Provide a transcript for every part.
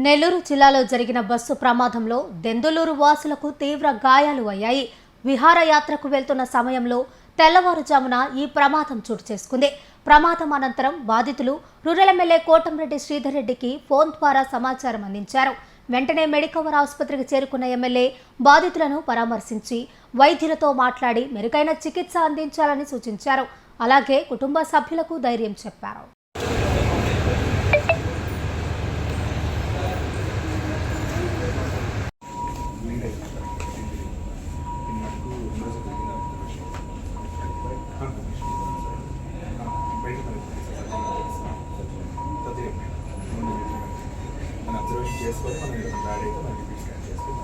నెల్లూరు జిల్లాలో జరిగిన బస్సు ప్రమాదంలో దెందులూరు వాసులకు తీవ్ర గాయాలు అయ్యాయి. విహారయాత్రకు వెళ్తున్న సమయంలో తెల్లవారుజామున ఈ ప్రమాదం చోటు చేసుకుంది. ప్రమాదం అనంతరం బాధితులు రూరల్ ఎమ్మెల్యే కోటంరెడ్డి శ్రీధర్ రెడ్డికి ఫోన్ ద్వారా సమాచారం అందించారు. వెంటనే మెడికవర్ ఆసుపత్రికి చేరుకున్న ఎమ్మెల్యే బాధితులను పరామర్శించి వైద్యులతో మాట్లాడి మెరుగైన చికిత్స అందించాలని సూచించారు. అలాగే కుటుంబ సభ్యులకు ధైర్యం చెప్పారు. అబ్జర్వేషన్ చేసుకొని మనం బ్యాడ్ అయితే మనం రిపీట్ స్కాన్ చేసుకుని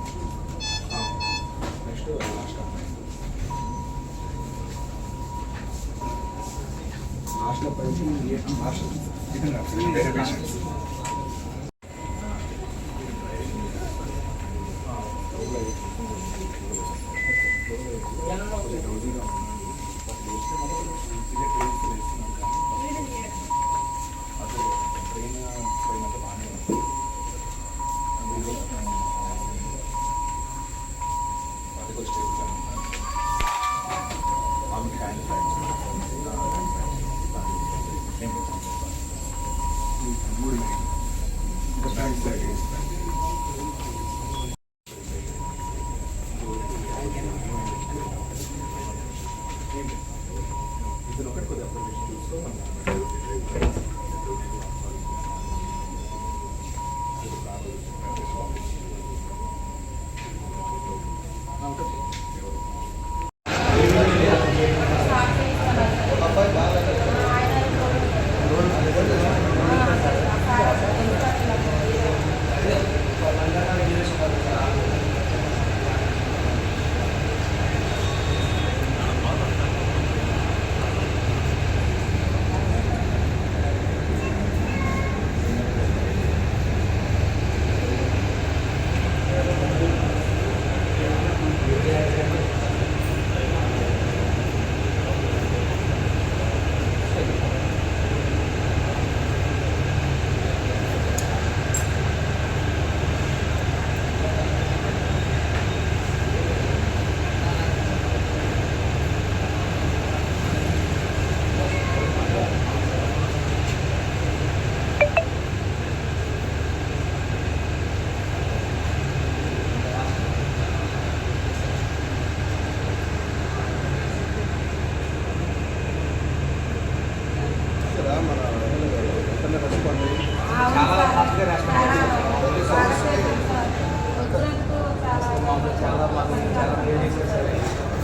నెక్స్ట్ లాస్ట్లో వేరే పేషెంట్స్ ఇది ఒకటి కొద్దిగా అప్లికేషన్ చూసుకో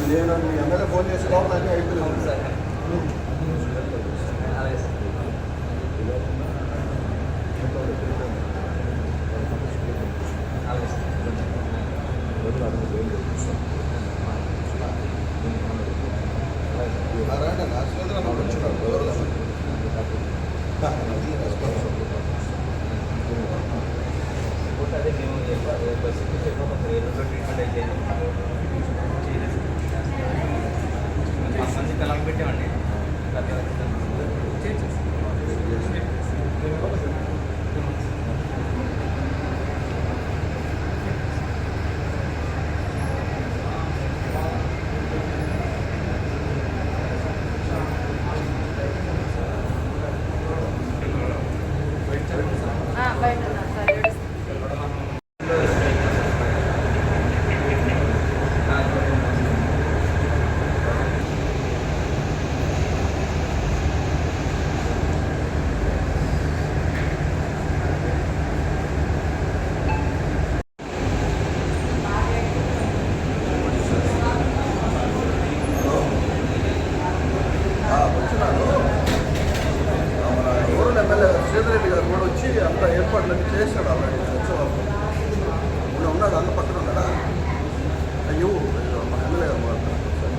నేను మీ ఎమ్మెల్యే ఫోన్ చేసి లోపల అన్నీ అయిపోయింది సార్. అదే మేము ట్రీట్మెంట్ అయితే మంచి కలం పెట్టామండి. రెడ్డి గారు కూడా వచ్చి అంత ఏర్పాట్లన్నీ చేశాడు. ఆల్రెడీ వచ్చేవాళ్ళు ఉన్నాడు, అన్న పక్కన ఉన్నాడా? అయ్యో మా ఎమ్మెల్యే గారు మాట్లాడుతున్నారు.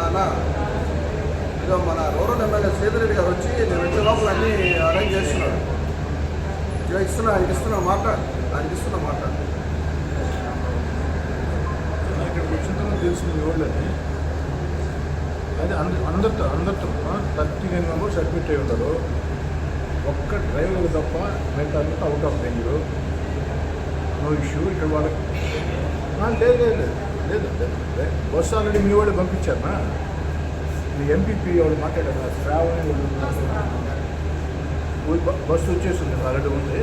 అన్నా ఇదో మన రూరల్ ఎమ్మెల్యే శ్రీధర్ రెడ్డి గారు వచ్చి నేను వచ్చే లోపల అన్నీ అరేంజ్ చేస్తున్నాడు. ఇస్తున్నా మాట్లాడు. ఇక్కడికి వచ్చిన తర్వాత తెలిసింది ఎవరిని అది అందరితో 39 మెంబర్స్ అడ్మిట్ అయి ఉంటారు. ఒక్క డ్రైవర్ తప్ప మిగతా అంతా out of range. No issue. ఇక్కడ వాళ్ళకి లేదు బస్సు ఆల్రెడీ మీ వాళ్ళు పంపించారా? మీ ఎంపీపీ వాళ్ళు మాట్లాడారు. శ్రావణి బస్సు వచ్చేస్తుంది ఆల్రెడీ ఉంది.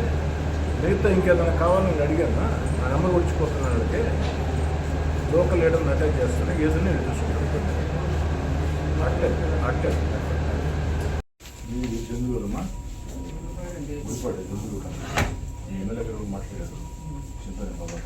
మిగతా ఇంకేదైనా కావాలని అడిగాను. నా నెంబర్ వచ్చిపోతున్నాను. వాళ్ళకి లోకల్ లీడర్ని అటాక్ చేస్తాను. ఏదైనా నేను చూసుకుంటాను. అట్టే మీరు చంద్రూరమ్మా గుడిపాడు చంద్రూరు ఎమ్మెల్యే గారు మాట్లాడారు. చెప్పారు బాబా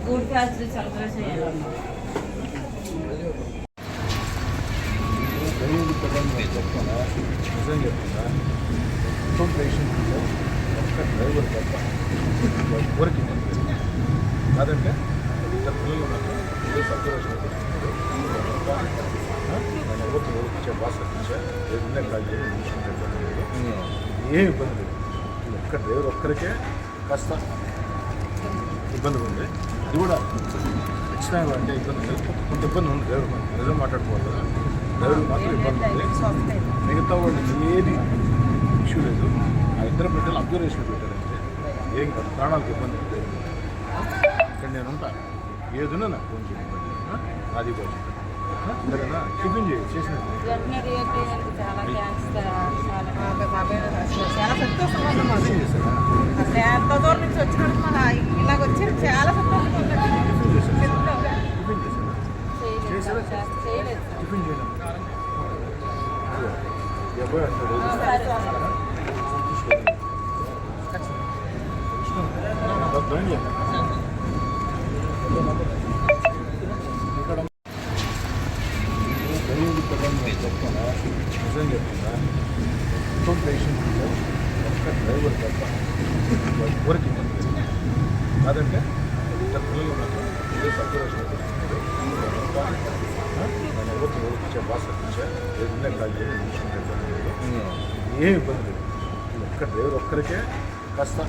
గుడ్ ఫ్యాక్టరీ సెలబ్రేట్ చేయాలి. నిజం చెప్తున్నా. మొత్తం పేషెంట్లో ఒక్క డ్రైవర్ తప్ప ఊరికి కాదంటే ఇద్దరు పిల్లలు ఉన్నారు. ఏదో సబ్జర్వేషన్ మన ఊరికి ఇచ్చే భాష ఇచ్చే ఏదైనా కాదు ఏ ఇబ్బంది లేదు. ఒక్క డ్రైవర్ ఒక్కరికే కాస్త ఇబ్బంది ఉంది. అది కూడా ఖచ్చితంగా అంటే ఇబ్బంది లేదు. కొంత ఇబ్బంది ఉంది. డ్రైవర్ నిజం మాట్లాడుకోవాలి కదా. డ్రైవర్ మాత్రం ఇబ్బంది ఉంది. మిగతా వాళ్ళకి ఏది ఇష్యూ లేదు. ఆ ఇద్దరు బిడ్డలు అబ్జర్వేషన్ పెట్టారంటే ఏం కాదు. ప్రాణాలకు ఇబ్బంది లేదు. ఇక్కడ నేను ఉంటా. ఏదైనా నాకు ఫోన్ చేయండి. అది కూడా సరేనా? టిఫిన్ చేసిన చాలా సంతోషంగా ఉన్నాం. ఎంత దూరం నుంచి వచ్చినప్పుడు మన ఇలాగ వచ్చి చాలా సంతోషంగా ఉన్నాం. టిఫిన్ చేయడం ఎవరు అంటారు? నిజం చెప్తున్నా. మొత్తం పేషెంట్లో ఒక్క డ్రైవర్ తప్ప ఊరికి కాదంటే ఇద్దరు పిల్లలు ఉన్నారు. ఏదో సబ్జర్వేషన్ మన ఊరికి ఇచ్చే భాష ఇచ్చే ఏదైనా కాదు ఏ ఇబ్బంది లేదు. ఒక్క డ్రైవర్ ఒక్కరికే కాస్త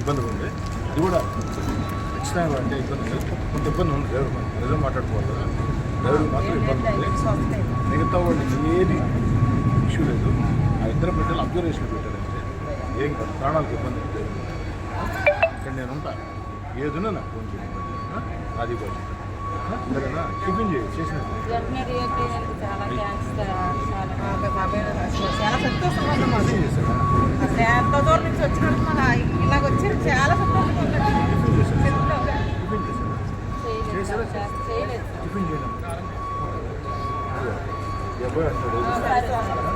ఇబ్బంది ఉంది. అది కూడా ఖచ్చితంగా అంటే ఇబ్బంది లేదు. కొంత ఇబ్బంది ఉంది. డ్రైవర్ నిజం మాట్లాడుకోవాలి కదా. డ్రైవర్ మాత్రం ఇబ్బంది ఉంది. మిగతా వాళ్ళకి ఏది ఇష్యూ లేదు. ఆ ఇద్దరు బిడ్డలు అబ్జర్వేషన్ పెట్టారంటే ఏం కాదు. ప్రాణాలకు ఇబ్బంది లేదు. ఇక్కడ నేను ఉంటా. ఏదైనా నాకు ఫోన్ చేయండి. అది కూడా సరేనా? టిఫిన్ చేసిన చాలా సంతోషంగా ఉన్నాం. ఎంత దూరం నుంచి వచ్చినప్పుడు మన ఇలాగ వచ్చి చాలా సంతోషంగా ఉన్నాం. టిఫిన్ చేయడం ఎవరు అంటారు?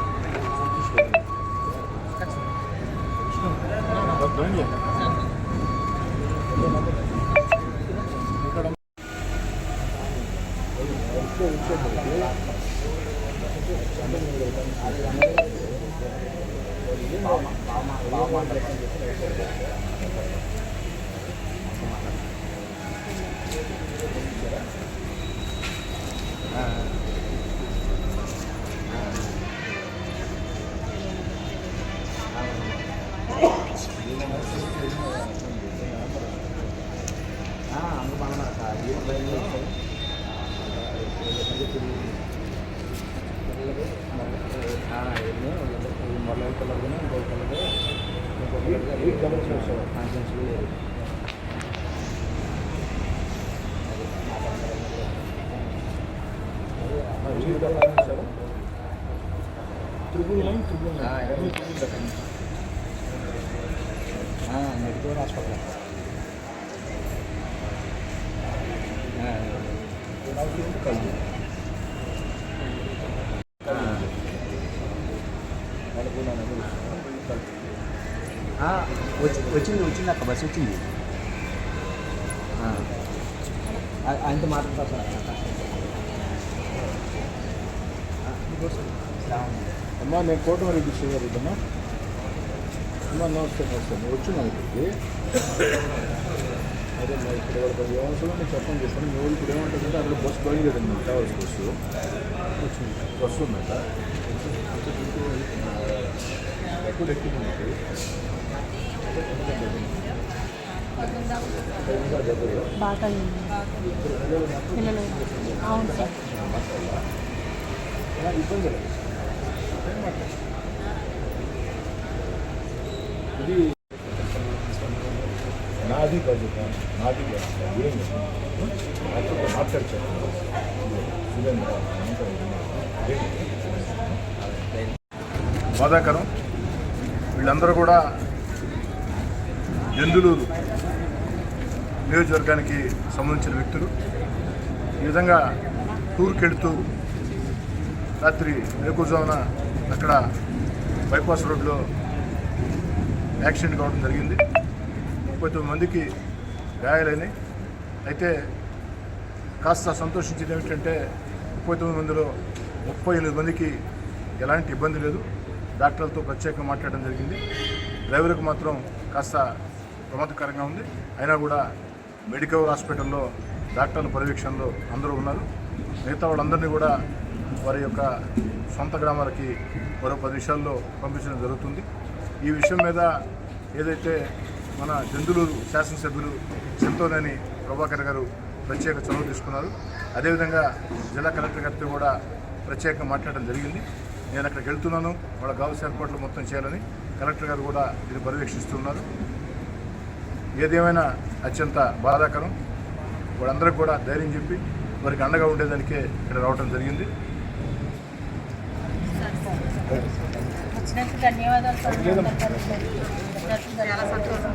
హాస్పిటల్ వచ్చింది అక్క బస్సు వచ్చింది ఆయనతో మాట్లాడతా సార్ అమ్మా నేను కోటమరి డిస్ట్రిక్ట్ ఇద్దమ్మా అమ్మా నమస్తే నువ్వు వచ్చినా ఇక్కడికి అదే మరి ఇక్కడ వాళ్ళకి వ్యవస్థలో నేను చెప్పని చెప్పాను మీ ఊరు ఇప్పుడు ఏమంటుందంటే అక్కడ బస్సు బయలుదేరింది ట్రావెల్స్ బస్సు వచ్చింది బస్సు ఉందట ఎప్పుడు ఎక్కుతున్నది బాగా పిల్లలు అవును సార్ ఇబ్బంది లేదు ఇది నాది బాధ్యత నాది ఏం మాట్లాడుతాను బాధాకరం వీళ్ళందరూ కూడా దెందులూరు నియోజకవర్గానికి సంబంధించిన వ్యక్తులు ఈ విధంగా టూర్కి వెళుతూ రాత్రి వేకుజామున అక్కడ బైపాస్ రోడ్లో యాక్సిడెంట్ కావడం జరిగింది 39 మందికి గాయాలైనాయి. అయితే కాస్త సంతోషించేది ఏమిటంటే 39 మందిలో 38 మందికి ఎలాంటి ఇబ్బంది లేదు. డాక్టర్లతో ప్రత్యేకంగా మాట్లాడడం జరిగింది. డ్రైవర్కి మాత్రం కాస్త ప్రమాదకరంగా ఉంది. అయినా కూడా మెడికల్ హాస్పిటల్లో డాక్టర్ల పర్యవేక్షణలో అందరూ ఉన్నారు. మిగతా వాళ్ళందరినీ కూడా వారి యొక్క సొంత గ్రామాలకి మరో 10 నిమిషాల్లో పంపించడం జరుగుతుంది. ఈ విషయం మీద ఏదైతే మన దెందులూరు శాసనసభ్యులు చింతోనేని ప్రభాకర్ గారు ప్రత్యేక చొరవ తీసుకున్నారు, అదేవిధంగా జిల్లా కలెక్టర్ గారితో కూడా ప్రత్యేకంగా మాట్లాడడం జరిగింది. నేను అక్కడికి వెళ్తున్నాను, వాళ్ళకి కావాల్సిన ఏర్పాట్లు మొత్తం చేయాలని కలెక్టర్ గారు కూడా దీన్ని పర్యవేక్షిస్తున్నారు. ఏదేమైనా అత్యంత బాధాకరం. వాళ్ళందరికీ కూడా ధైర్యం చెప్పి వారికి అండగా ఉండేదానికే ఇక్కడ రావడం జరిగింది. వచ్చినందుకు ధన్యవాదాలు చాలా సంతోషం.